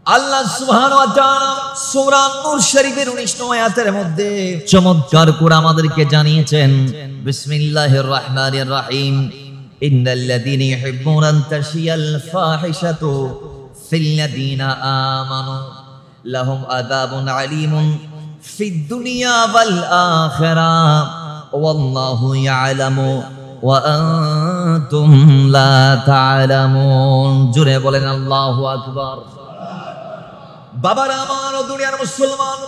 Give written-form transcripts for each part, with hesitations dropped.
আল্লাহ সুবহানাহু ওয়া তাআলা সূরা নূর শরীফের 19 নং আয়াতের মধ্যে চমৎকার করে আমাদেরকে জানিয়েছেন, বিসমিল্লাহির রহমানির রহিম, ইন্নাল্লাযীনা ইউহিব্বুনা আন তাশিয়াল ফাহিশাতু ফিল্লাযীনা আমানু লাহুম আযাবুন আলীমুন ফিদ দুনিয়া ওয়াল আখিরাহ ওয়াল্লাহু ইয়ালামু ওয়া আনতুম লা তা'লামুন। জোরে বলেন আল্লাহু আকবার। বাবারা আমার ও দুনিয়ার মুসলমান,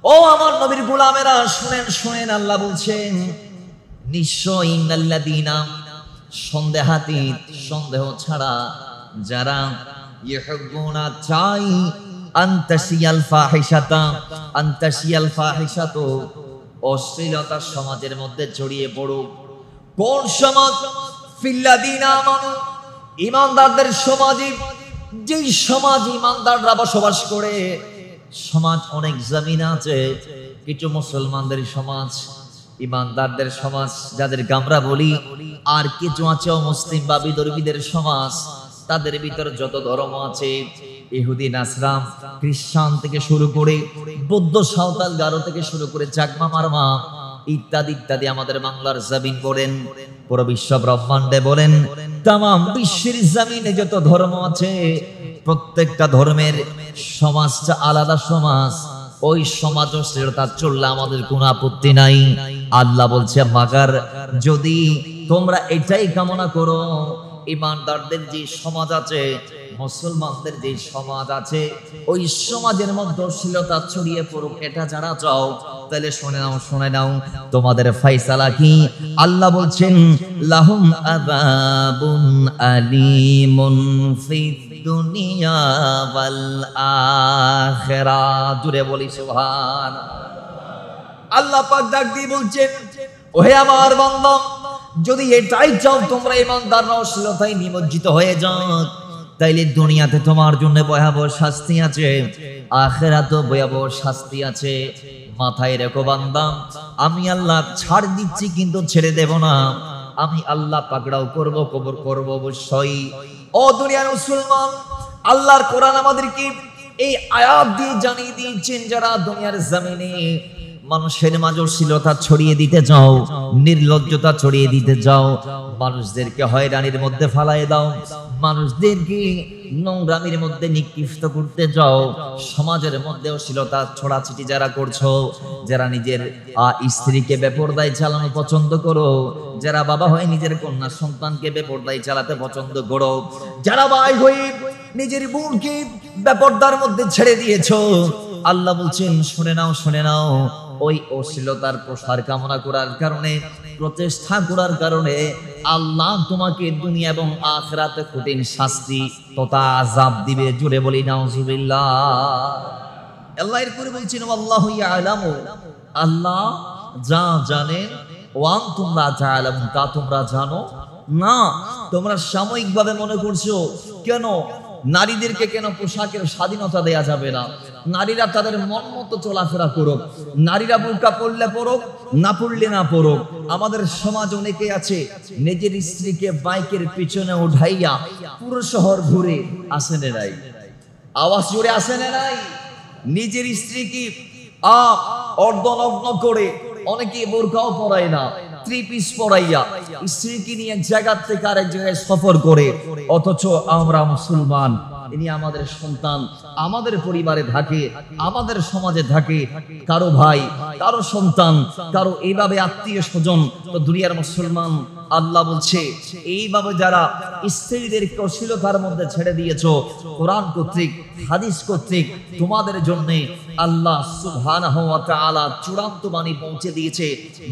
ও আমার নবীর গোলামেরা, শুনেন শুনেন, আল্লাহ বলছেন নিশ্চয়ই ইন্নাল্লাযীনা, সন্দেহাতীত, সন্দেহ ছাড়া, যারা ইউহিব্বুনা চাই আনতাশিয়াল ফাহিশাতা, আনতাশিয়াল ফাহিশাতু, অশ্লীলতা সমাজের মধ্যে ছড়িয়ে পড়ুক। কোন সমাজ? ফিল্লাযীনা আমানু, ঈমানদারদের সমাজে। যেই সমাজ ঈমানদাররা বসবাস করে, সমাজ অনেক জমিন আছে, কিছু মুসলমানদের সমাজ, ঈমানদারদের সমাজ যাদেরকে আমরা বলি, আর কিছু আছে অমুসলিম বা বিধর্মীদের সমাজ। তাদের ভিতর যত ধর্ম আছে, ইহুদি, নাসরান, খ্রিস্টান থেকে শুরু করে বৌদ্ধ, সাঁওতাল, গারো থেকে শুরু করে চাকমা, মারমা ইত্যাদি ইত্যাদি, আমাদের বাংলার জমিন বলেন, পুরো বিশ্ব ব্রহ্মাণ্ডে বলেন, তামাম বিশ্বের জমিনে যত ধর্ম আছে, প্রত্যেকটা ধর্মের সমাজটা আলাদা সমাজ। ওই সমাজ অশ্লীলতা চললে আমাদের কোনো আপত্তি নাই। আল্লাহ বলছে, মাগার যদি তোমরা এটাই কামনা করো, ঈমানদারদের যে সমাজ আছে, মুসলমানদের যে সমাজ আছে, ওই সমাজের মধ্যে অশ্লীলতা ছড়িয়ে পড়ুক, এটা যারা চাও, তাহলে শুনে নাও, শুনে নাও, তোমাদের ফয়সালা কি? আল্লাহ বলছেন, লাহুম আযাবুন আলীমুন ফিদ দুনিয়া ওয়াল আখিরাহ। জুড়ে বলি সুবহান। আল্লাহ পাক ডাক দিয়ে বলছেন, ওহে আমার বান্দা, যদি এটাই চাও তোমরা ঈমানদাররা অশ্লীলতায় নিমজ্জিত হয়ে যাও, তাইলে দুনিয়াতে তোমার জন্য ভয়াবহ শাস্তি আছে, আখিরাতেও ভয়াবহ শাস্তি আছে। মাথায় রেখো বান্দা, আমি আল্লাহ ছাড় দিচ্ছি কিন্তু ছেড়ে দেব না। আমি আল্লাহ পাকড়াও করব, কবর করব অবশ্যই। ও দুনিয়ার মুসলমান, আল্লাহর কোরআন আমাদেরকে এই আয়াত দিয়ে জানিয়ে দিয়েছেন, যারা দুনিয়ার জমিনে মানুষের মাঝে অশ্লীলতা ছড়িয়ে দিতে যাও, নির্লজ্জতা ছড়িয়ে দিতে যাও, মানুষদেরকে হয়রানির মধ্যে ফালাই দাও, মানুষদেরকে নোংরামির মধ্যে নিকৃষ্ট করতে যাও, সমাজের মধ্যে অশ্লীলতা ছড়াছিটি যারা করছো, যারা নিজের স্ত্রীকে বেপরদায় চালানো পছন্দ করো, যারা বাবা হয়ে নিজের কন্যা সন্তানকে বেপরদায় চালাতে পছন্দ করো, যারা ভাই হয়ে নিজের বোনকে বেপরদার মধ্যে ছেড়ে দিয়েছো, আল্লাহ বলছেন, শুনে নাও, শুনে নাও, ওই অশ্লীলতার প্রসার কামনা করার কারণে, প্রচেষ্টা করার কারণে আল্লাহ তোমাকে দুনিয়া এবং আখিরাতে কঠিন শাস্তি তথা আযাব দিবে। জুড়ে বলি নাউজুবিল্লাহ। আল্লাহ এরপরে বলছেন, আল্লাহু ইয়ালামু, আল্লাহ যা জানেন, ওয়া আনতুম লা তা'লামুন, তা তোমরা জানো না। তোমরা সাময়িকভাবে মনে করছো, কেন নারীদেরকে কেন পোশাকের স্বাধীনতা দেয়া যাবে না? নারীরা তাদের মন মতো চলাফেরা করুক, নারীরা বুরকা পরলে পরুক, না পরলে না পরুক। আমাদের সমাজ অনেকে আছে, নিজের স্ত্রীকে বাইকের পিছনে উঠাইয়া পুরো শহর ঘুরে আসেন নাই, আওয়াজ জুড়ে আসেন নাই, নিজের স্ত্রীকে অর্ধনগ্ন করে, অনেকে বোরকাও পরায় না, থ্রি পিস পরাইয়া স্ত্রীকে নিয়ে এক জায়গা থেকে আরেক জায়গায় সফর করে। অথচ আমরা মুসলমান, ইনি আমাদের সন্তান, আমাদের পরিবারে থাকে, আমাদের সমাজে থাকে, কারো ভাই, কারো সন্তান, কারো এইভাবে আত্মীয় স্বজন। তো দুনিয়ার মুসলমান, আল্লাহ বলছে, এইভাবে যারা স্ত্রীদেরকে অশ্লীলতার মধ্যে ছেড়ে দিয়েছো, কোরআন কর্তৃক, হাদিস কর্তৃক তোমাদের জন্য আল্লাহ সুবহানাহু ওয়া তাআলা চূড়ান্ত বাণী পৌঁছে দিয়েছে।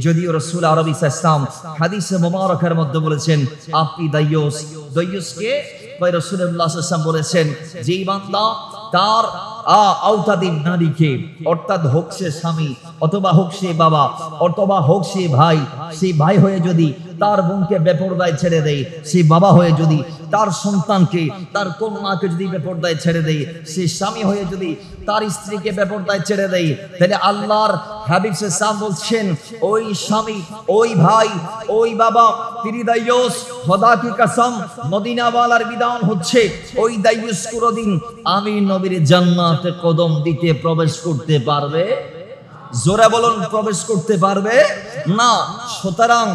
যদিও রাসূল আরবী সাল্লাল্লাহু আলাইহি ওয়াসাল্লাম হাদিসে মুবারাকার মধ্যে বলেছেন, আপনি দায়ুস, দায়ুসকে রাসূলুল্লাহ সাল্লাল্লাহু আলাইহি ওয়াসাল্লাম বলেছেন, যেই বান্দা তার আওতাদিন নারীকে, অর্থাৎ হোক সে স্বামী, অথবা হোক সে বাবা, অথবা হোক সে ভাই, সেই ভাই হয়ে যদি তার বোনকে বেপরদায় ছেড়ে দেয়, সেই বাবা হয়ে যদি তার সন্তানকে, তার কন্যাকে যদি বেপরদায় ছেড়ে দেয়, সেই স্বামী হয়ে যদি তার স্ত্রীকে বেপরদায় ছেড়ে দেয়, তাহলে আল্লাহর হাবিব সাল্লাল্লাহু বলছেন ওই স্বামী, ওই ভাই, ওই বাবা তিনি দায়ুস। খোদা কি কসম, মদিনা ওয়ালার বিধান হচ্ছে ওই দায়ুস কোনদিন আমি নবীর জান্নাতে কদম দিতে প্রবেশ করতে পারবে? জোরে বলুন, প্রবেশ করতে পারবে না। সুতরাং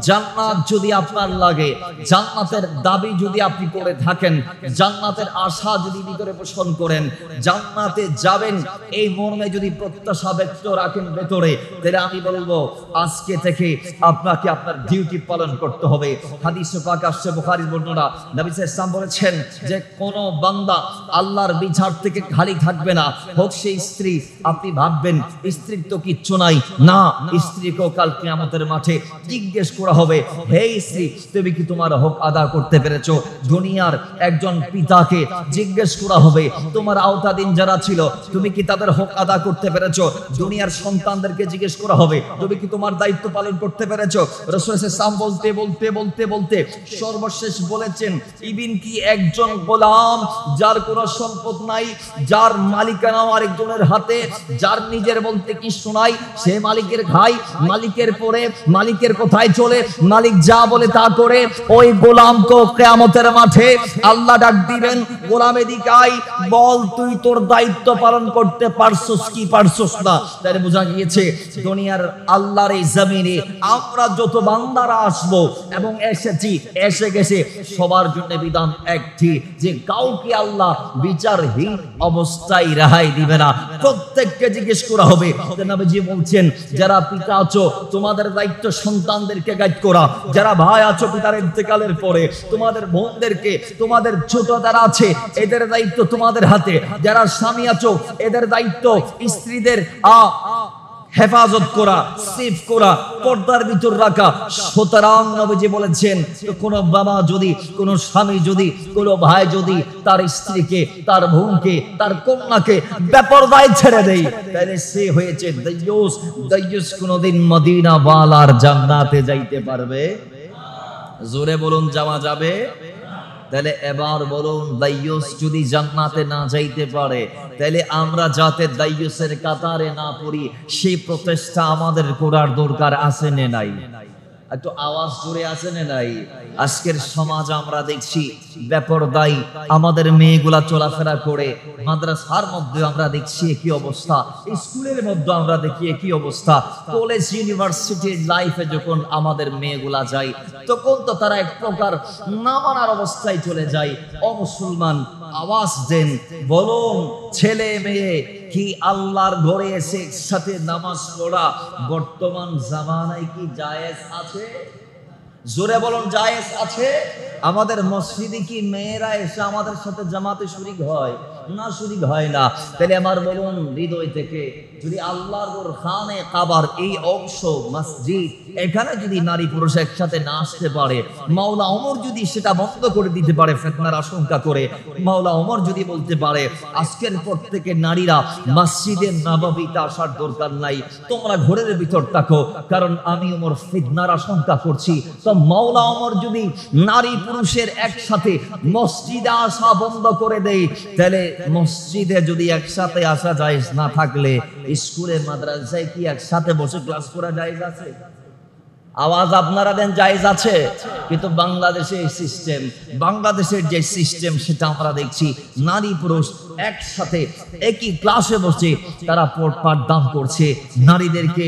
জান্নাত যদি আপনার লাগে, জান্নাতের দাবি যদি আপনি করে থাকেন, জান্নাতের আশা যদি ভিতরে পোষণ করেন, জান্নাতে যাবেন এই মর্মে যদি প্রত্যাশা ব্যক্ত রাখেন ভেতরে, তাহলে আমি বলবো আজকে থেকে আপনাকে আপনার ডিউটি পালন করতে হবে। হাদিসে পাক আসছে, বুখারীর বর্ণনা, নবী সাল্লাল্লাহু আলাইহি ওয়াসাল্লাম বলেছেন যে কোন বান্দা আল্লাহর বিচার থেকে খালি থাকবে না। হোক সেই স্ত্রী, আপনি ভাববেন স্ত্রীর তো কিচ্ছু নাই, না, স্ত্রীকেও কাল কিয়ামতের মাঠে জিজ্ঞেস করা হবে, হে স্ত্রী তুমি কি তোমার হক আদা করতে পেরেছো? দুনিয়ার একজন পিতাকে জিজ্ঞেস করা হবে, তোমার আওতাধীন যারা ছিল তুমি কি তাদের হক আদা করতে পেরেছো? দুনিয়ার সন্তানদেরকে জিজ্ঞেস করা হবে, তুমি কি তোমার দায়িত্ব পালন করতে পেরেছো? রাসূল সাল্লাল্লাহু বলতে বলতে বলতে বলতে সর্বশেষ বলেছেন, ইবিন কি একজন গোলাম যার কোনো সম্পদ নাই, যার মালিকানাও আরেকজনের হাতে, যার নিজের বলতে কিছু নাই, সে মালিকের ভাই, মালিকের পরে মালিকের কোথায় চলে, মালিক যা বলে তা করে, ওই গোলামকে কিয়ামতের মাঠে আল্লাহ ডাক দিবেন, গোলাম এদিকে আয়, বল তুই তোর দায়িত্ব পালন করতে পারছস কি পারছস না। তাহলে বোঝা গিয়েছে দুনিয়ার আল্লাহর এই জমিনে আমরা যত বান্দারা আসবো এবং এসেছি, এসে গেছে, সবার জন্য বিধান একটি, যে কাউকে আল্লাহ বিচারহীন অবস্থায় রেহাই দিবে না, প্রত্যেককে জিজ্ঞেস করা হবে। নবীজি বলছেন, যারা পিতা আছো তোমাদের দায়িত্ব সন্তানদেরকে গাইড করা, যারা ভাই আছো পিতার ইন্তেকালের পরে তোমাদের বোনদেরকে, তোমাদের ছোট যারা আছে এদের দায়িত্ব তোমাদের হাতে, যারা স্বামী আছো এদের দায়িত্ব স্ত্রীদের হেফাজত করা, সেফ করা, পর্দার ভিতর রাখা। সুতরাং নবীজি বলেছেন, কোন বাবা যদি, কোন স্বামী যদি, কোন ভাই যদি তার স্ত্রীকে, তার বোনকে, তার কন্যাকে বেপরদায় ছেড়ে দেয়, তাহলে সে হয়েছে দায়ুস। দায়ুস কোনদিন মদিনা ওয়ালার জান্নাতে যাইতে পারবে? জোরে বলুন, যাওয়া যাবে? তাহলে এবার বলুন, দায়ুস যদি জান্নাতে না যাইতে পারে, তাহলে আমরা যাতে দায়ুসের কাতারে না পড়ি সেই প্রচেষ্টা আমাদের করার দরকার আছে না নাই? একটু আওয়াজ জোরে আছে না নাই? আজকের সমাজ আমরা দেখছি বেপরদাই আমাদের মেয়েগুলা চলাফেরা করে, মাদ্রাসার মধ্যে আমরা দেখছি কি অবস্থা, স্কুলের মধ্যে আমরা দেখি কি অবস্থা, কলেজ ইউনিভার্সিটির লাইফে যখন আমাদের মেয়েগুলা যায় তখন তো তারা এক প্রকার না মানার অবস্থায় চলে যায়। ও মুসলমান, আওয়াজ দেন, বলুন, ছেলে মেয়ে কি আল্লাহর ঘরে এসে একসাথে নামাজ পড়া বর্তমান জামানায় কি জায়েজ আছে? জোরে বলুন, জায়েজ আছে? আমাদের মসজিদে কি মেয়েরা এসে আমাদের সাথে জামাতে শরীক হয়? না, শরীক হয় না। তাহলে আমার বলুন, হৃদয় থেকে যদি আল্লাহর ঘর খানে কাবার এই অংশ মসজিদ, এখানে যদি নারী পুরুষ একসাথে না আসতে পারে, মাওলা ওমর যদি সেটা বন্ধ করে দিতে পারে ফিতনার আশঙ্কা করে, মাওলা ওমর যদি বলতে পারে আজকের পর থেকে নারীরা মসজিদে নববীতে আসার দরকার নাই, তোমরা ঘরের ভিতর থাকো, কারণ আমি ওমর ফিতনার আশঙ্কা করছি, তো মাওলা ওমর যদি নারী পুরুষের একসাথে মসজিদে আসা বন্ধ করে দেয়, তাহলে মসজিদে যদি একসাথে আসা জায়েজ না থাকলে স্কুলে মাদ্রাসায় কি একসাথে বসে ক্লাস করা জায়েজ আছে? আওয়াজ আপনারা দেন, জায়েজ আছে? কিন্তু বাংলাদেশের সিস্টেম, বাংলাদেশের যে সিস্টেম সেটা আমরা দেখছি, নারী পুরুষ একসাথে একই ক্লাসে বসে তারা পাঠদান করছে। নারীদেরকে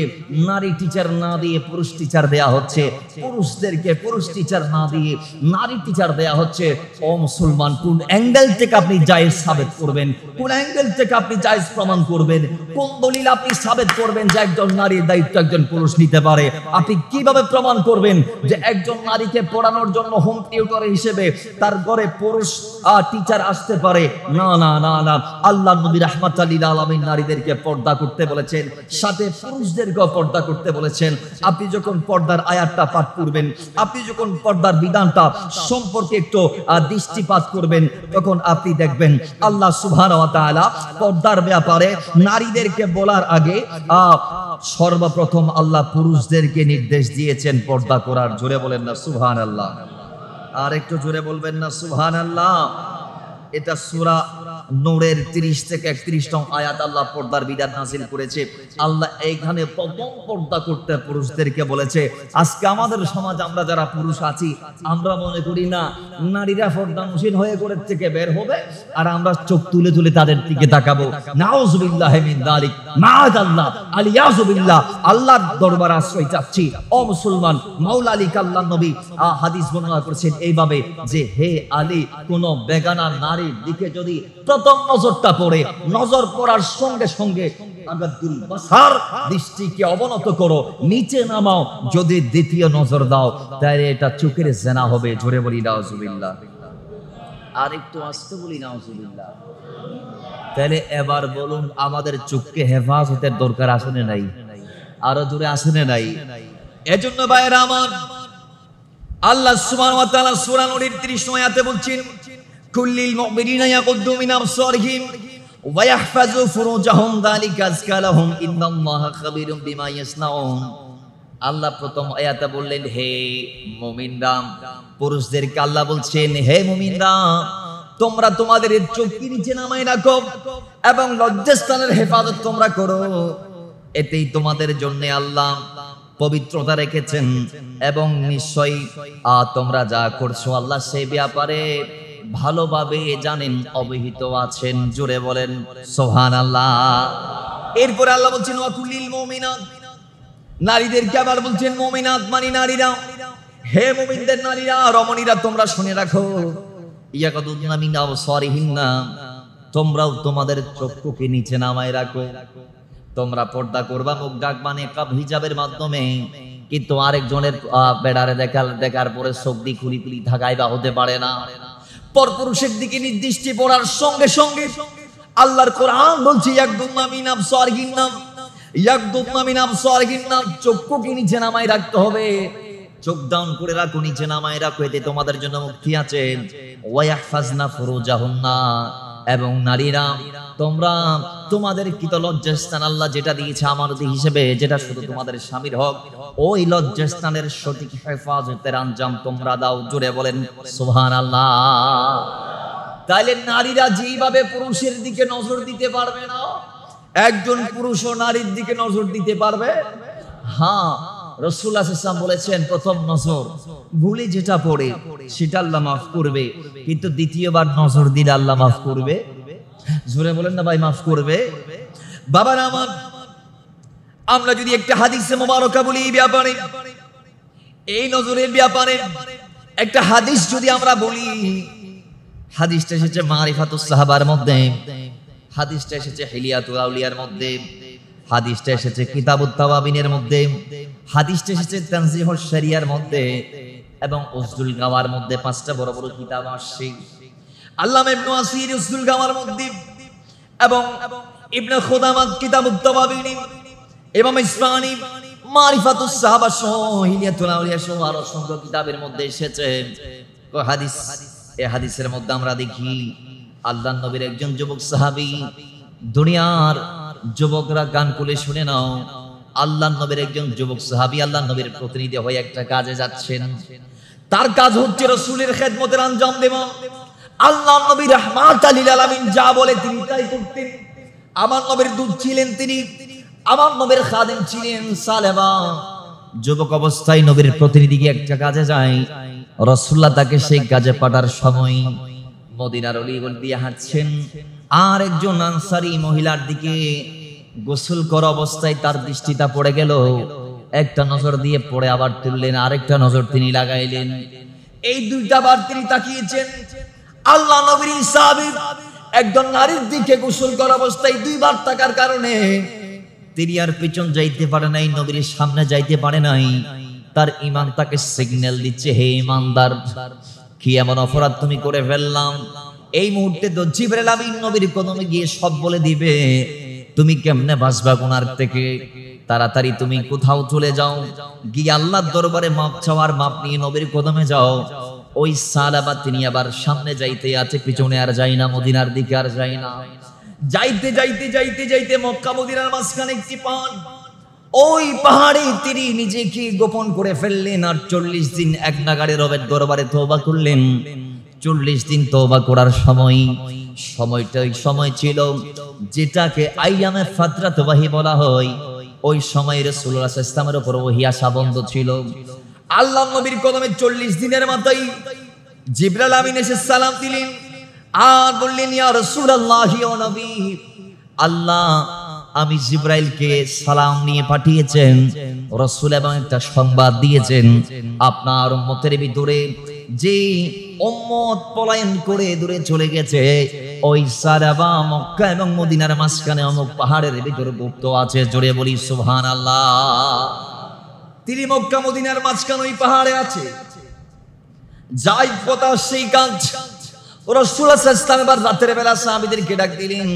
নারী টিচার না দিয়ে পুরুষ টিচার দেয়া হচ্ছে, পুরুষদেরকে পুরুষ টিচার না দিয়ে নারী টিচার দেয়া হচ্ছে। ও মুসলমান, কোন অ্যাঙ্গেল থেকে আপনি জায়েজ সাবেত করবেন? কোন অ্যাঙ্গেল থেকে আপনি জায়েজ প্রমাণ করবেন? কোন দলিল আপনি সাবেত করবেন যে একজন নারীর দায়িত্ব একজন পুরুষ নিতে পারে? আপনি কিভাবে প্রমাণ করবেন যে একজন নারীকে পড়ানোর জন্য হোম টিউটর হিসেবে তার ঘরে পুরুষ টিচার আসতে পারে? না না না তাআলা আল্লাহর নবী রাহমাতাল লিল আলামিন নারীদেরকে পর্দা করতে বলেছেন, সাথে পুরুষদেরকেও পর্দা করতে বলেছেন। আপনি যখন পর্দার আয়াতটা পাঠ করবেন, আপনি যখন পর্দার বিধানটা সম্পর্কে একটু দৃষ্টিপাত করবেন, তখন আপনি দেখবেন আল্লাহ সুবহানাহু ওয়া তাআলা পর্দার ব্যাপারে নারীদেরকে বলার আগে সর্বপ্রথম আল্লাহ পুরুষদেরকে নির্দেশ দিয়েছেন পর্দা করার। জোরে বলেন না সুবহানাল্লাহ। আর একটু জোরে বলবেন না সুবহানাল্লাহ। এটা সূরা নূরের 30 থেকে 31 নং আয়াত আল্লাহ পর্দার বিধান নাযিল করেছে। আল্লাহ এইখানে প্রথম পর্দা করতে পুরুষদেরকে বলেছে। আজকে আমাদের সমাজ আমরা যারা পুরুষ আছি, আমরা মনে করি না নারীরা পর্দানশীল হয়ে ঘর থেকে বের হবে আর আমরা চোখ তুলে তুলে তাদের দিকে তাকাবো। নাউযুবিল্লাহি মিন যালিক, মাআযাল্লাহ, আলিয়াযুবিল্লাহ। আল্লাহর দরবারে আশ্রয় চাচ্ছি। ও মুসলমান, মাওলা আলী কাল্লান নবী হাদিস বর্ণনা করেছেন এইভাবে যে, হে আলী, কোন বেগানা নারীর দিকে যদি প্রথম নজরটা পড়ে, নজর পড়ার সঙ্গে সঙ্গে আগাদুল বাসার, দৃষ্টিকে অবনত করো, নিচে নামাও। যদি দ্বিতীয় নজর দাও তাহলে এটা চোখের জেনা হবে। জোরে বলি নাউযুবিল্লাহ। আর একটু আস্তে বলি নাউযুবিল্লাহ। তাহলে এবার বলুন, আমাদের চোখকে হেফাজতের দরকার আছে না নাই? আরো জোরে আছে না নাই? এজন্য ভাইরা আমার, আল্লাহ সুবহানাহু ওয়া তাআলা সূরা নূরের 30 নং আয়াতে বলছেন, কুল্লিল মুমিনিনা ইয়াকুদ্দু মিন আবসারিহিম ওয়া ইয়াহফাযু ফুরুজাহুম যালিকা আযকা লাহুম ইন্নাল্লাহা খাবীরুম বিমা ইয়াসনাউন। আল্লাহ প্রথম আয়াতে বললেন, হে মুমিনরা, পুরুষদেরকে আল্লাহ বলছেন, হে মুমিনরা, তোমরা তোমাদের চোখকে নিচে নামায় রাখো এবং লজ্জাস্থানের হেফাজত তোমরা করো। এতেই তোমাদের জন্য আল্লাহ পবিত্রতা রেখেছেন এবং নিশ্চয়ই তোমরা যা করছো আল্লাহ সেই ব্যাপারে ভালোভাবে জানেন, অবহিত আছেন। জোরে বলেন সুবহানাল্লাহ। এরপর আল্লাহ বলছেন, ওয়া কুল্লিল মুমিনাত, নারীদেরকে আবার বলছেন মুমিনাত মানে নারীরা। হে মুমিনদের নারীরা, রমণীরা, তোমরা শুনে রাখো, ইয়াকুদুনা মিন আবসারিহিন্না, তোমরাও তোমাদের চক্ষুকে নিচে নামায় রাখো। তোমরা পর্দা করবা, মুখ ঢাকবা নিকাব হিজাবের মাধ্যমে, কিন্তু আরেকজনের বেড়ারে দেখার পরে চোখ দিয়ে খুলি খুলি থাকাইবা হতে পারে না। পরপুরুষের দিকে নির্দৃষ্টি পড়ার সঙ্গে সঙ্গে আল্লাহর কোরআন বলছে, ইয়াকুদুনা মিন আবসারিহিন্না, ইয়াকুদুনা মিন আবসারিহিন্না, চক্ষুকে নিচে নামায় রাখতে হবে। চোখ ডাউন করে রাখো, নিচে নামায় রাখো, এতে তোমাদের জন্য মুক্তি আছে। ওয়া ইয়াহফাজনা ফুরুজাহুন্না, এবং নারীরা তোমরা তোমাদের কৃত লজ্জাস্থান আল্লাহ যেটা দিয়েছে আমানতি হিসেবে, যেটা শুধু তোমাদের স্বামীর হক, ওই লজ্জাস্থানের সঠিক হেফাজতের আঞ্জাম তোমরা দাও। জোরে বলেন সুবহানাল্লাহ। তাইলে নারীরা যেভাবে পুরুষের দিকে নজর দিতে পারবে না, একজন পুরুষও নারীর দিকে নজর দিতে পারবে। হ্যাঁ, রাসূলুল্লাহ সাল্লাল্লাহু আলাইহি ওয়াসাল্লাম বলেছেন, প্রথম নজর ভুলে যেটা পড়ে সেটা আল্লাহ মাফ করবে, কিন্তু দ্বিতীয়বার নজর দিলে আল্লাহ মাফ করবে। জোরে বলেন না ভাই, মাফ করবে। বাবারা আমার, আমরা যদি একটা হাদিসে মোবারকা বলি এই ব্যাপারে, এই নজরের ব্যাপারে একটা হাদিস যদি আমরা বলি, হাদিসটা এসেছে মারিফাতুস সাহাবার মধ্যে, হাদিসটা এসেছে হিলিয়াতুল আউলিয়ার মধ্যে, হাদিসটা এসেছে কিতাবুত তাওয়াবিনের মধ্যে, হাদিসটা এসেছে তানজিহুশ শরিয়ার মধ্যে এবং উসদুল গাওয়ার মধ্যে। 5টা বড় বড় কিতাব আসছে। আল্লামা ইবনে আসির উসদুল গাওয়ার মধ্যে এবং ইবনে খুদামাত কিতাবুত তাওয়াবিন, ইমাম ইসফাহানি মারিফাতুস সাহাবা সহ হিলিয়াতুল আউলিয়া সহ আরো অসংখ্য কিতাবের মধ্যে এসেছে হাদিস। এই হাদিসের মধ্যে আমরা দেখি আল্লাহর নবীর একজন যুবক সাহাবী, দুনিয়ার যুবকরা গান খুলে শুনে নাও, আল্লাহর নবীর একজন যুবক সাহাবী আল্লাহর নবীর প্রতিনিধি হয়ে একটা কাজে যাচ্ছেন। তার কাজ হচ্ছে রাসূলের খেদমতের আঞ্জাম দেওয়া। আল্লাহর নবী রাহমাতাল লিল আলামিন যা বলে তিনি তাই করতেন। আমার নবীর দূত ছিলেন তিনি, আমার নবীর খাদেম ছিলেন সালেবা। যুবক অবস্থায় নবীর প্রতিনিধি একটা কাজে যায়, রাসূলুল্লাহ তাকে সেই কাজে পাঠার সময় মদিনার অলিগলি দিয়ে হাঁটছেন, আর একজন আনসারী মহিলার দিকে গোসল করা অবস্থায় তার দৃষ্টিটা পড়ে গেল। একটা নজর দিয়ে পড়ে আবার তুললেন, আরেকটা নজর তিনি লাগাইলেন। এই দুইটা বার তিনি তাকিয়েছেন। আল্লাহ নবীর সাহাবী একজন নারীর দিকে গোসল করা অবস্থায় দুইবার তাকার কারণে তিনি আর পেছন যাইতে পারে নাই, নবীর সামনে যাইতে পারে নাই। তার ঈমান তাকে সিগন্যাল দিচ্ছে, হে ঈমানদার, কি এমন অপরাধ তুমি করে ফেললাম? এই মুহূর্তে তো জিবরাইল আমিন নবীর কদমে গিয়ে সব বলে দিবে। তুমি কেমনে বাঁচবা গুনার থেকে? তাড়াতাড়ি তুমি কোথাও চলে যাও, গিয়ে আল্লাহর দরবারে মাপ চাওয়ার, মাপ নিয়ে নবীর কদমে যাও। ওই সালাবা তিনি আবার সামনে যাইতে আছে, পিছনে আর যাই না, মদিনার দিকে আর যাই না। যাইতে যাইতে যাইতে যাইতে মক্কা মদিনার মাঝখানে একটি পাহাড়, ওই পাহাড়ে তিনি নিজেকে গোপন করে ফেললেন। আর 40 দিন এক নাগাড়ে রবের দরবারে তওবা করলেন। 40 দিন তওবা করার সময়টা ওই সময় ছিল যেটাকে আইয়ামে ফাতরাত ওয়াহি বলা হয়। ওই সময় রাসূলুল্লাহ সাল্লাল্লাহু আলাইহি ওয়াসাল্লামের উপর ওহী আসা বন্ধ ছিল। আল্লাহর নবীর কদমে 40 দিনের মাথায় জিবরাইল আমিন এসে সালাম দিলেন আর বললেন, ইয়া রাসূলুল্লাহ, ও নবী, আল্লাহ আমি জিবরাইলকে সালাম নিয়ে পাঠিয়েছেন, রাসূল এবং একটা সংবাদ দিয়েছেন, আপনার উম্মতের ভিতরে যে উম্মত পলায়ন করে দূরে চলে গেছে, ওই সারাবা মক্কা এবং মদিনার মাঝখানে অমুক পাহাড়ের ভিতরে গুপ্ত আছে। জোরে বলি সুবহানাল্লাহ। তিনি মক্কা মদিনার মাঝখানে ওই পাহাড়ে আছে। যাই কথা সেই কাজ। রাসূলুল্লাহ সাল্লাল্লাহু আলাইহি ওয়াসাল্লাম এবার রাতের বেলা সাহাবীদেরকে ডাক দিলেন।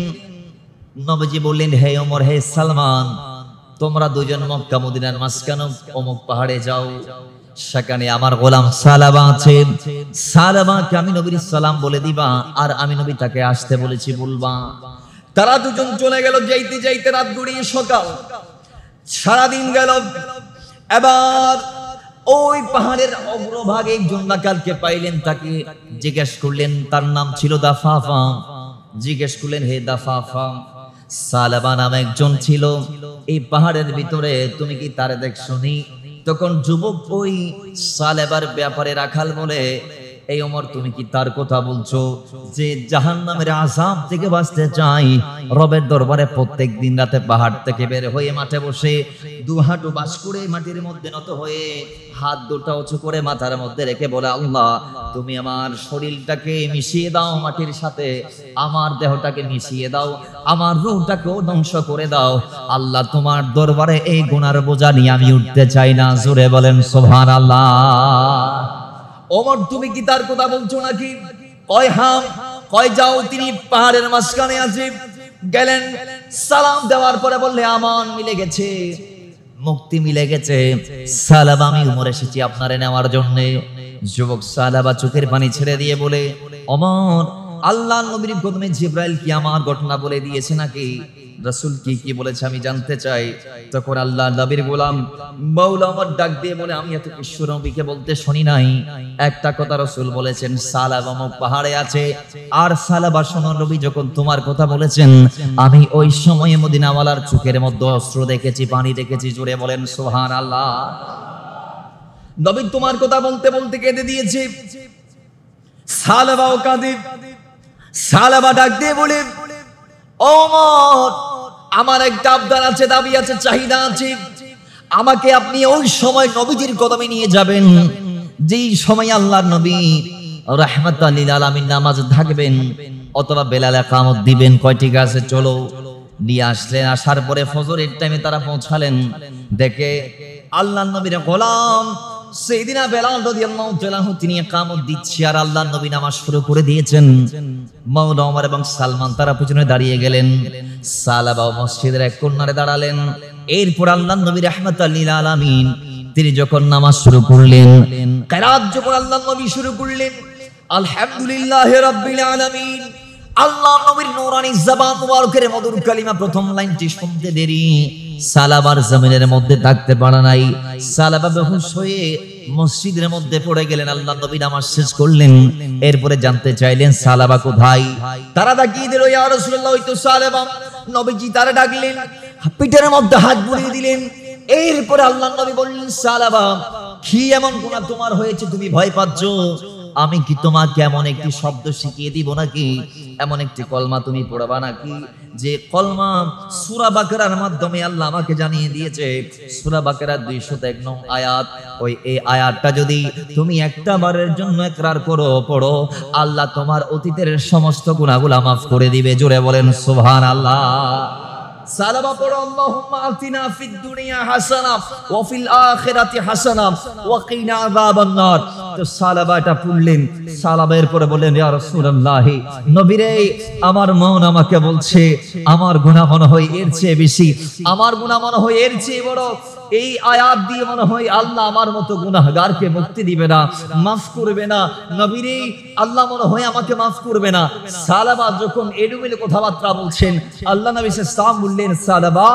নবীজি বললেন, হে ওমর, হে সালমান, তোমরা দুজন মক্কা মদিনার মাঝখানে অমুক পাহাড়ে যাও, সেখানে আমার গোলাম সালাবা আছে। সালাবাকে আমি নবীর সালাম বলে দিবা, আর আমি নবী তাকে আসতে বলেছি বলবা। তারা দুজন চলে গেল। যাইতে যাইতে রাত গড়িয়ে সকাল, সারাদিন গেল। এবার ওই পাহাড়ের অগ্রভাগে একজন ডাকাতকে পাইলেন, তাকে জিজ্ঞেস করলেন, তার নাম ছিল দাফাফা। জিজ্ঞেস করলেন, হে দাফাফা, সালাবা নামে একজন ছিল এই পাহাড়ের ভিতরে, তুমি কি তারে দেখছনি? তখন যুবক ওই সালেবার ব্যাপারে রাখাল বলে, এই ওমর, তুমি কি তার কথা বলছো যে জাহান্নামের আযাব থেকে বাঁচতে চাই? রবের দরবারে প্রত্যেক দিন রাতে পাহাড় থেকে বের হয়ে মাঠে বসে দু হাঁটু বাস করে মাটির মধ্যে নত হয়ে হাত দুটো উঁচু করে মাথার মধ্যে রেখে বলে, আল্লাহ তুমি আমার শরীরটাকে মিশিয়ে দাও মাটির সাথে, আমার দেহটাকে মিশিয়ে দাও, আমার রূহটাকেও ধ্বংস করে দাও। আল্লাহ তোমার দরবারে এই গুনার বোঝা নিয়ে আমি উঠতে চাই না। জোরে বলেন সুবহানাল্লাহ। ওমর, তুমি কি তার কথা বলছো নাকি? কয় হ্যাঁ। কয় যাও, তিনি পাহাড়ের মাঝখানে আছে। গেলেন, সালাম দেওয়ার পরে বললে, আমান মিলে গেছে, মুক্তি মিলে গেছে। সালাবা, আমি উমর এসেছি আপনারে নেওয়ার জন্য। যুবক সালাবা চোখের পানি ছেড়ে দিয়ে বলে, ওমর, আল্লাহর নবীর কদমে জিবরাইল কি আমার ঘটনা বলে দিয়েছে নাকি? রাসূল কি বলেছে আমি জানতে চাই। তখন আল্লাহর নবীর গোলাম মাওলা ওমর ডাক দিয়ে বলে, আমি এত কিছু নবীকে বলতে শুনি নাই। একটা কথা রাসূল বলেছেন, সালাবা অমুক পাহাড়ে আছে। আর সালাবা, শোনো, নবী যখন তোমার কথা বলেছেন, আমি ওই সময়ে মদিনাওয়ালার চোখের মধ্যে অস্ত্র দেখেছি, পানি দেখেছি। জোরে বলেন সুবহানাল্লাহ। নবী তোমার কথা বলতে বলতে কেঁদে দিয়েছে। সালাবাও কাঁদে। সালাবা ডাক দিয়ে বলে, ওমর, আমার একটা আবদার আছে, দাবি আছে, চাহিদা আছে। আমাকে আপনি ওই সময় নবীজির কদমে নিয়ে যাবেন যেই সময় আল্লাহর নবী রাহমাতাল লিল আলামিন নামাজ থাকবেন, অথবা বেলাল ইকামত দিবেন। কয় ঠিক আছে, চলো। নিয়ে আসলেন। আসার পরে ফজরের টাইমে তারা পৌঁছালেন। দেখে আল্লাহর নবীর গোলাম সাইয়েদিনা বেলাল রাদিয়াল্লাহু তাআলা তিনি ইকামত দিচ্ছে, আর আল্লাহর নবী নামাজ শুরু করে দিয়েছেন। মাওলা ওমর এবং সালমান তারা পিছনে দাঁড়িয়ে গেলেন। সালাবা মসজিদের এক কোণারে দাঁড়ালেন। এরপর আল্লাহর নবী রাহমাতাল লিল আলামিন তিনি যখন নামাজ শুরু করলেন, কিরাত যখন আল্লাহর নবী শুরু করলেন, আলহামদুলিল্লাহি রাব্বিল আলামিন, আল্লাহর নবীর নূরানি জবান মুবারকের মধুর কালিমা প্রথম লাইনটি শুনতে দেরি সালাবার জমিনের মধ্যে থাকতে পারে নাই। সালাবা বেহুশ হয়ে মসজিদের মধ্যে পড়ে গেলেন। আল্লাহর নবী নামাজ শেষ করলেন। এরপরে জানতে চাইলেন সালাবা কোথায়। তারা ডাকিয়ে দিল, ইয়া রাসূলুল্লাহ, ওই তো সালাবা। নবীজি তারা ডাকলেন, পিঠের মধ্যে হাত বুলিয়ে দিলেন। এরপরে আল্লাহর নবী বললেন, সালাবা, কি এমন গুনাহ তোমার হয়েছে তুমি ভয় পাচ্ছ? আমি কি তোমাকে এমন একটি শব্দ শিখিয়ে দিব নাকি? এমন একটি কলমা তুমি পড়বা নাকি যে কলমা সূরা বাকারার মাধ্যমে আল্লাহ আমাকে জানিয়ে দিয়েছে? সূরা বাকারার 201 নং আয়াত। ওই এই আয়াতটা যদি তুমি একটা বারের জন্য ইকরার করো, পড়ো, আল্লাহ তোমার অতীতের সমস্ত গুনাহগুলো মাফ করে দিবে। জোরে বলেন সুবহানাল্লাহ। সালাবা পড়ো আল্লাহুম্মা আতিনা ফিদ দুনিয়া হাসানা ওয়া ফিল আখিরাতি হাসানা ওয়া কিনা আযাবান নার। তো সালাবাটা পড়লেন, সালাবের পরে বললেন ইয়া রাসূলুল্লাহ, নবী রে আমার মন আমাকে বলছে আমার গুনাহ মনে হয় এর চেয়ে বেশি, আমার গুনাহ মনে হয় এর চেয়ে বড়। এই আয়াত দিয়ে মনে হয় আল্লাহ আমার মতো গুনাহগারকে মুক্তি দিবে না, মাফ করবে না। নবী রে আল্লাহ মনে হয় আমাকে মাফ করবে না। সালাবা যখন এলোমেলো কথাবার্তা বলছেন, আল্লাহ নবী সাল্লাল্লাহু বললেন সালাবা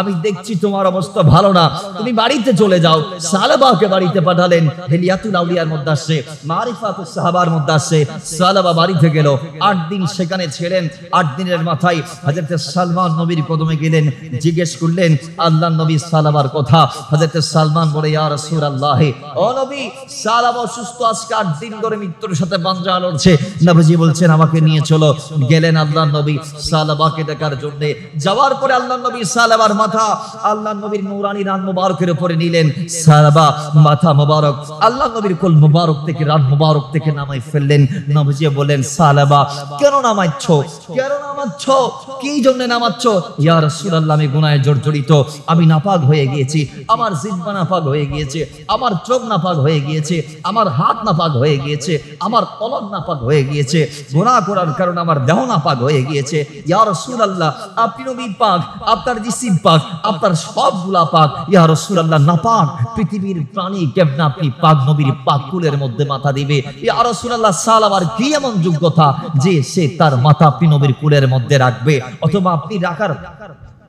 আমি দেখছি তোমার অবস্থা ভালো না, তুমি বাড়িতে চলে যাও। সালাবাকে বাড়িতে পাঠালেন। হিলিয়াতুল আউলিয়ার মধ্যে আসছে, মারিফাতুস সাহাবার মধ্যে আসছে। সালাবা বাড়িতে গেল, 8 দিন সেখানে ছিলেন। 8 দিনের মাথায় হযরত সালমান নবীর কদমে গেলেন, জিজ্ঞেস করলেন আল্লাহর নবী সালাবার কথা। হযরত সালমান বলে ইয়া রাসূলুল্লাহ, ও নবী সালাবা অসুস্থ, আজকে 8 দিন ধরে মৃত্যুর সাথে পাঞ্জা লড়ছে। নবীজি বলছেন আমাকে নিয়ে চলো। গেলেন আল্লাহর নবী সালাবাকে দেখার জন্য। যাওয়ার পরে আল্লাহর নবী সালাবার মাথা আল্লাহর নবীর নূরানি রান মুবারকের উপরে নিলেন। সালাবা মাথা মুবারক আল্লাহর নবীর কোল মুবারক থেকে রান মুবারক থেকে নামাই ফেললেন। নবীজি বলেন সালাবা কেন নামাচ্ছো, কেন নামাচ্ছো, কি জন্য নামাচ্ছো? ইয়া রাসূলুল্লাহ আমি গুনাহে জর্জরিত, আমি নাপাক হয়ে গিয়েছি, আমার জিহ্বা নাপাক হয়ে গিয়েছে, আমার চোখ নাপাক হয়ে গিয়েছে, আমার হাত নাপাক হয়ে গিয়েছে, আমার কলম নাপাক হয়ে গিয়েছে, গুনাহ করার কারণে আমার দেহ নাপাক হয়ে গিয়েছে। ইয়া রাসূলুল্লাহ আপনি নবী পাক, আপনার জিসিম পাক, আপনার সবগুলা পাক। ইয়া রাসূলুল্লাহ নাপাক পৃথিবীর প্রাণী কেমনে আপনি পাক নবীর পাক কুলের মধ্যে মাথা দিবে? ইয়া রাসূলুল্লাহ সালাবার কি এমন যোগ্যতা যে সে তার মাথা আপনি নবীর কুলের মধ্যে রাখবে? অথবা আপনি রাখার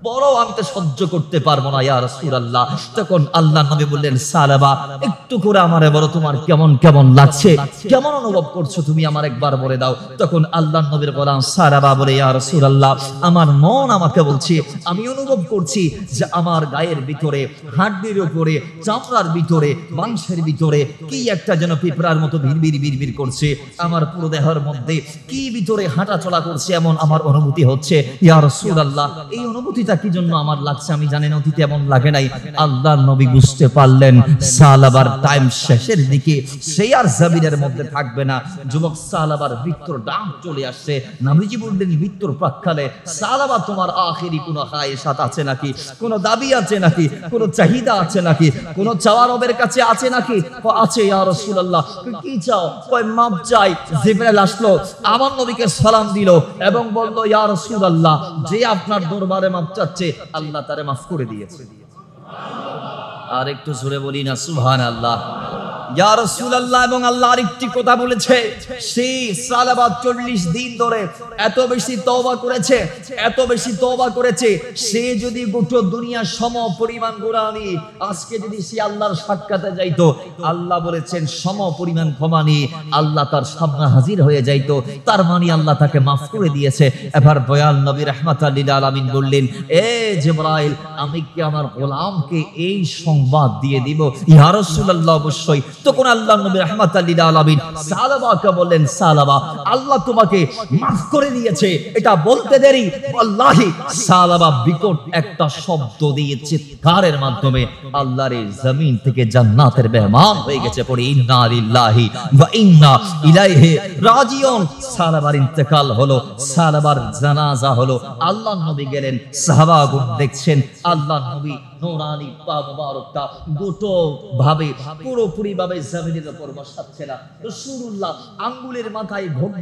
বড় আমি তো সহ্য করতে পারবো না ইয়া রাসূলুল্লাহ। তখন আল্লাহর নবী বললেন সালাবা একটু করে আমারে বলো তোমার কেমন কেমন লাগছে, কেমন অনুভব করছো তুমি আমার একবার বলে দাও। তখন আল্লাহর নবীর গোলাম সালাবা বলে ইয়া রাসূলুল্লাহ আমার মন আমাকে বলছে, আমি অনুভব করছি যে আমার গায়ের ভিতরে, হাড়ের উপরে, চামড়ার ভিতরে, মাংসের ভিতরে কি একটা যেন পিঁপড়ার মতো ভিড় ভিড় করছে। আমার পুরো দেহের মধ্যে কি ভিতরে হাঁটা চলা করছে এমন আমার অনুভূতি হচ্ছে ইয়া রাসূলুল্লাহ। এই অনুভূতি কি জন্য আমার লাগছে আমি জানি না, অতীতে এমন লাগে নাই। আল্লাহর নবী বুঝতে পারলেন সালাবার টাইম শেষের দিকে, সে আর জমিনের মধ্যে থাকবে না। যুবক সালাবার মৃত্যুর ডাক চলে আসছে। নবীজি বললেন মৃত্যুর প্রাক্কালে সালাবা তোমার আখেরি কোনো খায়েশাত আছে নাকি, কোনো দাবি আছে নাকি, কোনো চাহিদা আছে নাকি, কোনো চাওয়া রবের কাছে আছে নাকি? আছে ইয়া রাসূলুল্লাহ। কি চাও? কয় মাপ চাই। জিবরাইল আসলো, আমার নবীকে সালাম দিল এবং বলল ইয়া রাসূলুল্লাহ যে আপনার দরবারে মাপ চাচ্ছে আল্লাহ তারে মাফ করে দিয়েছে। আর একটু জোরে বলি না সুবহানাল্লাহ। ইয়া রাসূলুল্লাহ এবং আল্লাহ আরেকটি কথা বলেছে, সেই সালাবা 40 দিন ধরে এত বেশি তওবা করেছে, এত বেশি তওবা করেছে, সে যদি গোটা দুনিয়া সম পরিমাণ গুনাহ নিয়ে আজকে যদি সে আল্লাহর সাক্ষাতে যাইতো, আল্লাহ বলেছেন সম পরিমাণ ক্ষমা নিয়ে আল্লাহ তার সামনে হাজির হয়ে যাইতো। তার মানে আল্লাহ তাকে মাফ করে দিয়েছে। এবার দয়াল নবী রাহমাতাল লিল আলামিন বললেন, এ জিবরাইল আমি কি আমার গোলামকে এই সংবাদ দিয়ে দিব? ইয়া রাসূলুল্লাহ অবশ্যই। তখন আল্লাহর নবী রাহমাতাল লিল আলামিন সালাবাকে বললেন সালাবা আল্লাহ তোমাকে মাফ করে দিয়েছে, এটা বলতে দেরি। আল্লাহি সালাবা বিকট একটা শব্দ দিয়েছে, চিৎকারের মাধ্যমে আল্লাহর এই জমিন থেকে জান্নাতের মেহমান হয়ে গেছে। পড়ে ইন্না লিল্লাহি ওয়া ইন্না ইলাইহি রাজিউন। সালাবার ইন্তেকাল হলো, সালাবার জানাজা হলো। আল্লাহর নবী গেলেন, সাহাবাগণ দেখছেন আল্লাহর নবী নূরানি পা মুবারকটা গোটো ভাবে পুরোপুরি ভাবে জমিনের উপর বসাচ্ছে না। রাসূলুল্লাহ আঙ্গুলের মাথায় ভোট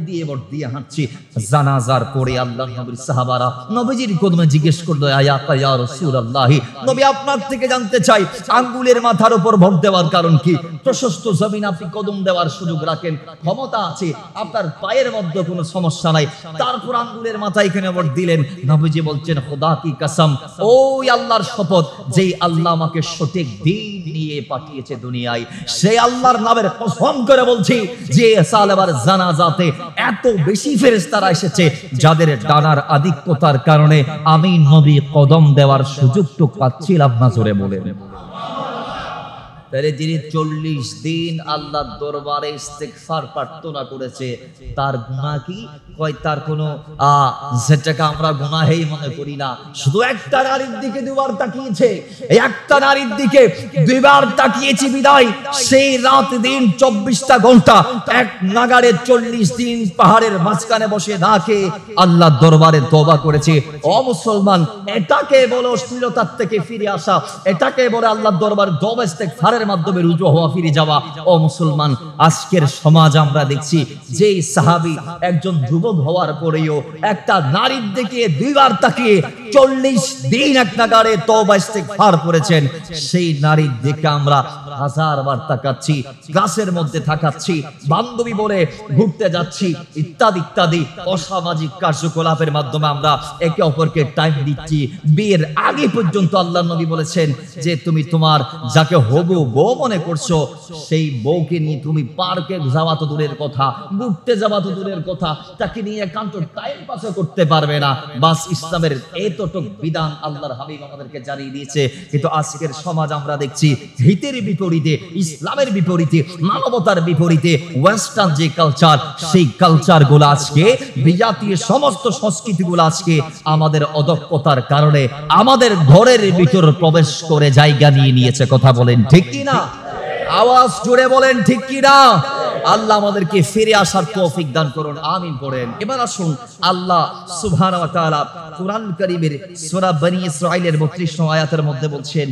দিয়ে হাঁটছে। জানাজার পরে আল্লাহর নবীর সাহাবারা নবীজির কদমে জিজ্ঞেস করলো, ইয়া রাসূলুল্লাহ নবী আপনার থেকে জানতে চাই আঙ্গুলের মাথার উপর ভোট দেওয়ার কারণ কি? প্রশস্ত জমিন আপনি কদম দেওয়ার সুযোগ রাখেন, ক্ষমতা আছে, আপনার পায়ের মধ্যে কোনো সমস্যা নাই, তারপর আঙ্গুলের মাথায় কেন ভোট দিলেন? নবীজি বলছেন খোদা কি কসম, ওই আল্লাহর শপথ যেই আল্লাহ আমাকে সঠিক দিন নিয়ে পাঠিয়েছে দুনিয়ায়, সেই আল্লাহর নামের কসম করে বলছি যে সালাবার জানাজাতে এত বেশি ফেরেশতারা এসেছে যাদের ডানার আধিক্যতার কারণে আমি নবী কদম দেওয়ার সুযোগটুকু পাচ্ছিলাম না। জোরে বলেন তাহলে যিনি 40 দিন আল্লাহর দরবারে ইস্তেগফার প্রার্থনা করেছে তার গুনাহ কি? কয় তার কোনো যেটাকে আমরা গুনাহই মনে করি না, শুধু একটা নারীর দিকে দুবার তাকিয়েছে, এই একটা নারীর দিকে দুইবার তাকিয়েছে বিদায় সেই রাত দিন 24টা ঘন্টা এক নাগারে 40 দিন পাহাড়ের মাঝখানে বসে না খেয়ে আল্লাহর দরবারে তওবা করেছে। ও মুসলমান, এটাকে বলে অশ্লীলতার থেকে ফিরে আসা, এটাকে বলে আল্লাহর দরবারে তওবা ইস্তেগফারের মাধ্যমে রুজু হওয়া, ফিরে যাওয়া। ও মুসলমান, আজকের সমাজ আমরা দেখছি যে সাহাবী একজন যুবক হওয়ার পরেও একটা নারীর দিকে দুইবার তাকিয়ে 40 দিন এক নাগারে তওবা ইস্তেগফার করেছেন, সেই নারীর দিকে আমরা হাজারবার তাকাচ্ছি, গাছের মধ্যে থাকাচ্ছি, বান্ধবী বলে ঘুরতে যাচ্ছি, ইত্যাদি ইত্যাদি অসামাজিক কার্যকলাপের মাধ্যমে আমরা একে অপরকে টাইম দিচ্ছি। বিয়ের আগে পর্যন্ত আল্লাহর নবী বলেছেন যে তুমি তোমার যাকে হবু বউ মনে করছো সেই বউকে নিয়ে তুমি পার্কে যাওয়া তো দূরের কথা, ঘুরতে যাওয়া তো দূরের কথা, তাকে নিয়ে একান্ত টাইম পাস করতে পারবে না। বাস ইসলামের এতটুক বিধান আল্লাহর হাবিব আমাদেরকে জানিয়ে দিয়েছে। কিন্তু আজকের সমাজ আমরা দেখছি হিতের বিপরীতে, ইসলামের বিপরীতে, মানবতার বিপরীতে ওয়েস্টার্ন যে কালচার, সেই কালচার গুলো আজকে বিজাতীয় সমস্ত সংস্কৃতি গুলো আজকে আমাদের অদক্ষতার কারণে আমাদের ঘরের ভিতর প্রবেশ করে জায়গা নিয়ে নিয়েছে। কথা বলেন ঠিক কি না? আওয়াজ জুড়ে বলেন ঠিক কি না? আল্লাহ আমাদেরকে ফিরে আসার তৌফিক দান করুন, আমিন পড়েন। এবার আসুন, আল্লাহ সুবহানাহু ওয়া তাআলা কুরআন কারীমের সূরা বনী ইসরাঈলের 32 নং আয়াতের মধ্যে বলছেন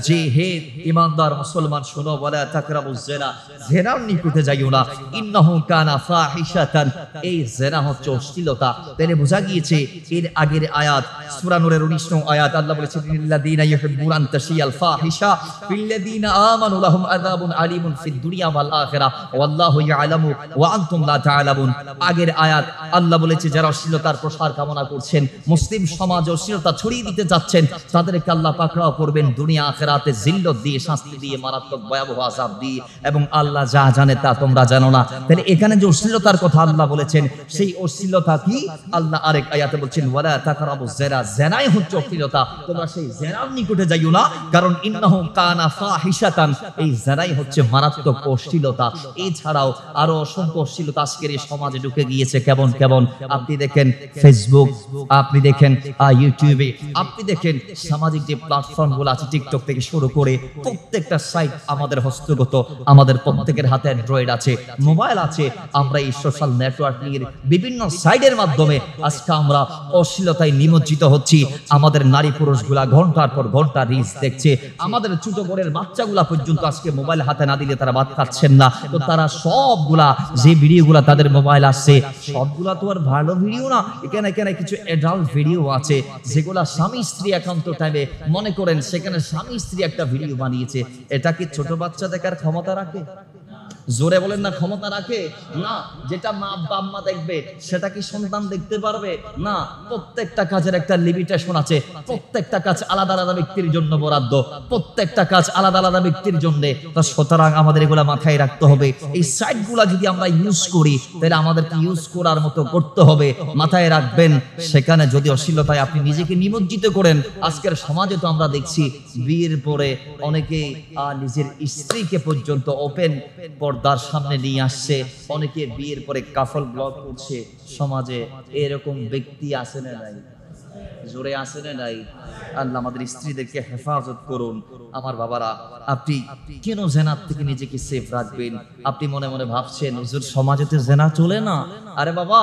যে হে ঈমানদার মুসলমান শোনো, ওয়ালা তাকরাবুজ জিনা, জিনার নিকটে যাইও না, ইন্নাহু কানা ফাহিশাতান, এই জিনা হচ্ছে অশ্লীলতা। তাহলে বোঝা গিয়েছে এর আগের আয়াত সূরা নূরের 19 নং আয়াত আল্লাহ বলেছেন ইল্লাযীনা ইউহিব্বুনা আন তাশিয়াল ফাহিশা ফিল্লাযীনা আমানু লাহুম আযাবুন আলীমুন ফিদ দুনিয়া ওয়াল আখিরাহ ওয়াল্লাহু ইয়ালামু ওয়া আনতুম লা তা'লামুন। আগের আয়াত আল্লাহ বলেছে যারা অশ্লীলতার প্রসার কামনা করছেন, মুসলিম সমাজে অশ্লীলতা ছড়িয়ে দিতে যাচ্ছেন, তাদেরকে আল্লাহ পাকড়াও করবেন দুনিয়া আখিরাতে জিল্লত দিয়ে, শাস্তি দিয়ে, মারাত্মক ভয়াবহ আযাব দিয়ে, এবং আল্লাহ যা জানে তা তোমরা জানো না। তাহলে এখানে যে অশ্লীলতার কথা আল্লাহ বলেছেন, সেই অশ্লীলতা কি? আল্লাহ আরেক আয়াতে বলছেন ওয়ালা তাকরাবুজ জিনা, জিনাই হচ্ছে অশ্লীলতা, তোমরা সেই জিনার নিকটে যাইও না, কারণ ইন্নাহু কানা ফাহিশাতান, এই জিনাই হচ্ছে মারাত্মক অশ্লীলতা। এছাড়াও আরো অসংখ্য অশ্লীলতা আজকের এই সমাজে ঢুকে গিয়েছে। কেমন কেমন আপনি দেখেন ফেসবুক, আপনি দেখেন ইউটিউবে, আপনি দেখেন সামাজিক যে প্ল্যাটফর্ম গুলো আছে, টিকটক থেকে শুরু করে প্রত্যেকটা সাইট আমাদের হস্তগত, আমাদের প্রত্যেকের হাতে অ্যান্ড্রয়েড আছে, মোবাইল আছে। আমরা এই সোশ্যাল নেটওয়ার্কিং এর বিভিন্ন সাইটের মাধ্যমে আজকে আমরা অশ্লীলতায় নিমজ্জিত হচ্ছি। আমাদের নারী পুরুষগুলা ঘন্টার পর ঘন্টা রিলস দেখছে, আমাদের ছোট ঘরের বাচ্চাগুলা পর্যন্ত আজকে মোবাইল হাতে না দিলে তারা ভাত খাচ্ছেন না। তো তারা সবগুলা যে ভিডিওগুলা তাদের মোবাইল আসছে, সবগুলা তো আর ভালো ভিডিও না, এখানে এখানে কিছু অ্যাডাল্ট ভিডিও আছে যেগুলা স্বামী স্ত্রী একান্ত টাইমে মনে করেন সেখানে স্বামী স্ত্রী একটা ভিডিও বানিয়েছে। এটা কি ছোট বাচ্চা দেখার ক্ষমতা রাখে? জোরে বলেন না, ক্ষমতা রাখে না। যেটা মা বাবা দেখবে সেটা কি সন্তান দেখতে পারবে না। প্রত্যেকটা কাজের একটা লিমিটেশন আছে, প্রত্যেকটা কাজ আলাদা আলাদা ব্যক্তির জন্য বরাদ্দ, প্রত্যেকটা কাজ আলাদা আলাদা ব্যক্তির জন্য। তো সুতরাং আমাদের এগুলা মাথায় রাখতে হবে। এই সাইটগুলা যদি আমরা ইউজ করি তাহলে আমাদেরকে ইউজ করার মতো করতে হবে। মাথায় রাখবেন, সেখানে যদি অশ্লীলতায় আপনি নিজেকে নিমজ্জিত করেন, আজকের সমাজে তো আমরা দেখছি বিয়ের পরে অনেকে নিজের স্ত্রীকে পর্যন্ত ওপেন পর্দার সামনে নিয়ে আসছে, অনেকে বিয়ের পরে কাফল ব্লগ করছে। সমাজে এরকম ব্যক্তি আছে না নাই? জোরে আছে না নাই? আল্লাহ আমাদের স্ত্রীদেরকে হেফাজত করুন। আমার বাবারা, আপনি কেন জেনার থেকে নিজেকে সেফ রাখবেন? আপনি মনে মনে ভাবছেন হুজুর সমাজেতে জেনা চলে না। আরে বাবা,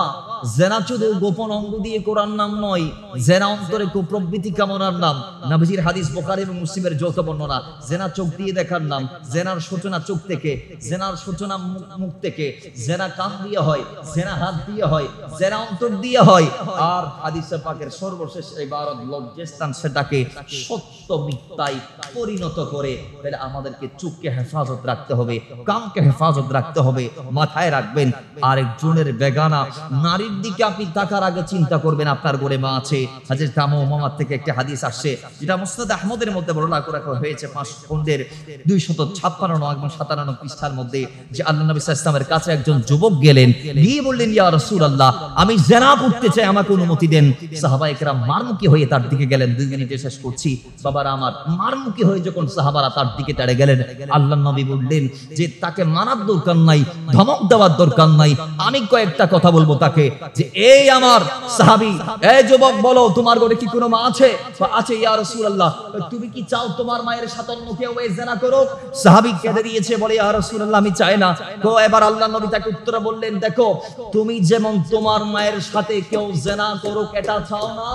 জেনা শুধু গোপন অঙ্গ দিয়ে করার নাম নয়, জেনা অন্তরে কুপ্রবৃত্তি কামনার নাম। নবীজির হাদিস বুখারী এবং মুসলিমের যৌথ বর্ণনা। জেনা চোখ দিয়ে দেখার নাম, জেনার সূচনা চোখ থেকে, জেনার সূচনা মুখ থেকে, জেনা কান দিয়ে হয়, জেনা হাত দিয়ে হয়, জেনা অন্তর দিয়ে হয়। আর হাদিসে পাকের সর্বশেষ ইবারত লজ্জাস্থান সেটাকে সত্য মিথ্যায় পরিণত করে। তাহলে আমাদেরকে চোখকে হেফাজত রাখতে হবে, কানকে হেফাজত রাখতে হবে। মাথায় রাখবেন, আরেকজনের বেগানা নারীর দিকে আপনি তাকার আগে চিন্তা করবেন আপনার ঘরে মা আছে। হযরত আবু উমামা থেকে একটা হাদিস আসছে যেটা মুসনাদ আহমদের মধ্যে বর্ণনা করা হয়েছে 5 খণ্ডের 256 এবং 57 পৃষ্ঠার মধ্যে, যে আল্লাহ নবী সাল্লাল্লাহু আলাইহি ওয়াসাল্লামের কাছে একজন যুবক গেলেন, গিয়ে বললেন ইয়া রাসূলুল্লাহ, আমি জিনা করতে চাই, আমাকে অনুমতি দেন। সাহাবায়ে কেরাম একরাম মারমুখী হয়ে তার দিকে গেলেন। 2 মিনিটে শেষ করছি বাবারা আমার। মারমুখী হয়ে যখন সাহাবারা তার দিকে তেড়ে গেলেন, আল্লাহর নবী বললেন যে তাকে মারার দরকার নাই, ধমক দেওয়ার দরকার নাই, আমি কয়েকটা কথা বলবো তাকে যে এই আমার সাহাবী, এই যুবক বলো তোমার ঘরে কি কোনো মা আছে? আছে ইয়া রাসূলুল্লাহ। তুমি কি চাও তোমার মায়ের সাথে অন্য কেউ এই জিনা করুক? সাহাবী কেঁদে দিয়েছে, বলে ইয়া রাসূলুল্লাহ আমি চাই না। তো এবার আল্লাহর নবী তাকে উত্তরে বললেন, দেখো তুমি যেমন তোমার মায়ের সাথে কেউ জিনা করুক এটা চাও না,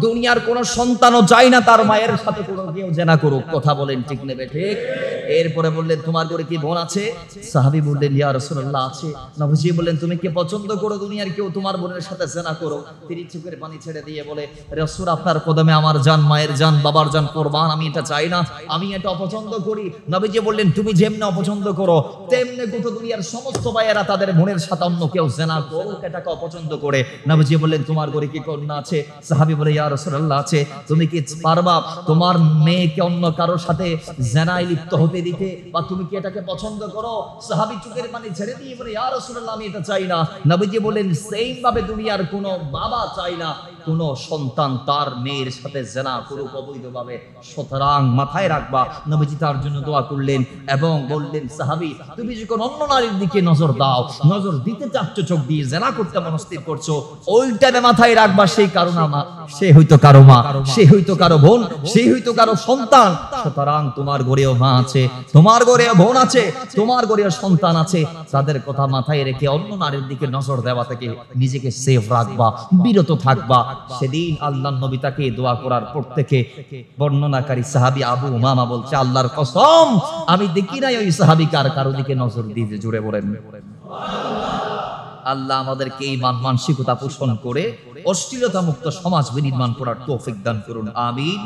দুনিয়ার কোন সন্তানও চায় না তার মায়ের সাথে কোনো কেউ জিনা করুক। কথা বলেন ঠিক নেবে ঠিক? এরপরে বললেন তোমার ঘরে কি বোন আছে? সাহাবী বললেন ইয়া রাসূলুল্লাহ আছে। নবীজি বললেন তুমি কি পছন্দ করো দুনিয়ার কেউ তোমার বোনের সাথে জিনা করো? তিনি চোখের পানি ছেড়ে দিয়ে বলে রাসূল আপনার কদমে আমার জান, মায়ের জান, বাবার জান কুরবান, আমি এটা চাই না, আমি এটা অপছন্দ করি। নবীজি বললেন তুমি যেমনি অপছন্দ করো তেমনি গোটা দুনিয়ার সমস্ত ভাইয়েরা তাদের বোনের সাথে অন্য কেউ জিনা করুক এটাকে অপছন্দ করে। নবীজি বললেন তোমার ঘরে কি কন্যা আছে? সাহাবী বলে ইয়া রাসূলুল্লাহ আছে। তুমি কি পারবা তোমার মেয়েকে অন্য কারোর সাথে জিনায় লিপ্ত হতে দিতে, বা তুমি কি এটাকে পছন্দ করো? সাহাবী চোখের পানি ছেড়ে দিয়ে বলে ইয়া রাসূলুল্লাহ আমি এটা চাই না। নবীজি বলেন সেইম ভাবে দুনিয়ার কোনো বাবা চাই না কোন সন্তান তার মেয়ের সাথে জিনা করুক অবৈধভাবে। সুতরাং মাথায় রাখবা। নবীজি তার জন্য দোয়া করলেন এবং বললেন সাহাবী তুমি যখন অন্য নারীর দিকে নজর দাও, নজর দিতে চাচ্ছ, চোখ দিয়ে জিনা করতে মনস্থির করছো, ওই টাইমে মাথায় রাখবা সেই কারণ সে হয়তো কারো মা, সে হয়তো কারো বোন, সে হয়তো কারো সন্তান। সুতরাং তোমার ঘরেও মা আছে, তোমার ঘরেও বোন আছে, তোমার ঘরেও সন্তান আছে, তাদের কথা মাথায় রেখে অন্য নারীর দিকে নজর দেওয়া থেকে নিজেকে সেফ রাখবা, বিরত থাকবা। সেদিন আল্লাহর নবী তাকে দোয়া করার পর থেকে বর্ণনাকারী সাহাবী আবু উমামা বলছে আল্লাহর কসম আমি দেখি নাই ওই সাহাবী কারো দিকে নজর দিতে। জুড়ে বলেন আল্লাহ আমাদেরকে এই মানসিকতা পোষণ করে অশ্লীলতা মুক্ত সমাজ বিনির্মাণ করার তৌফিক দান করুন, আমিন।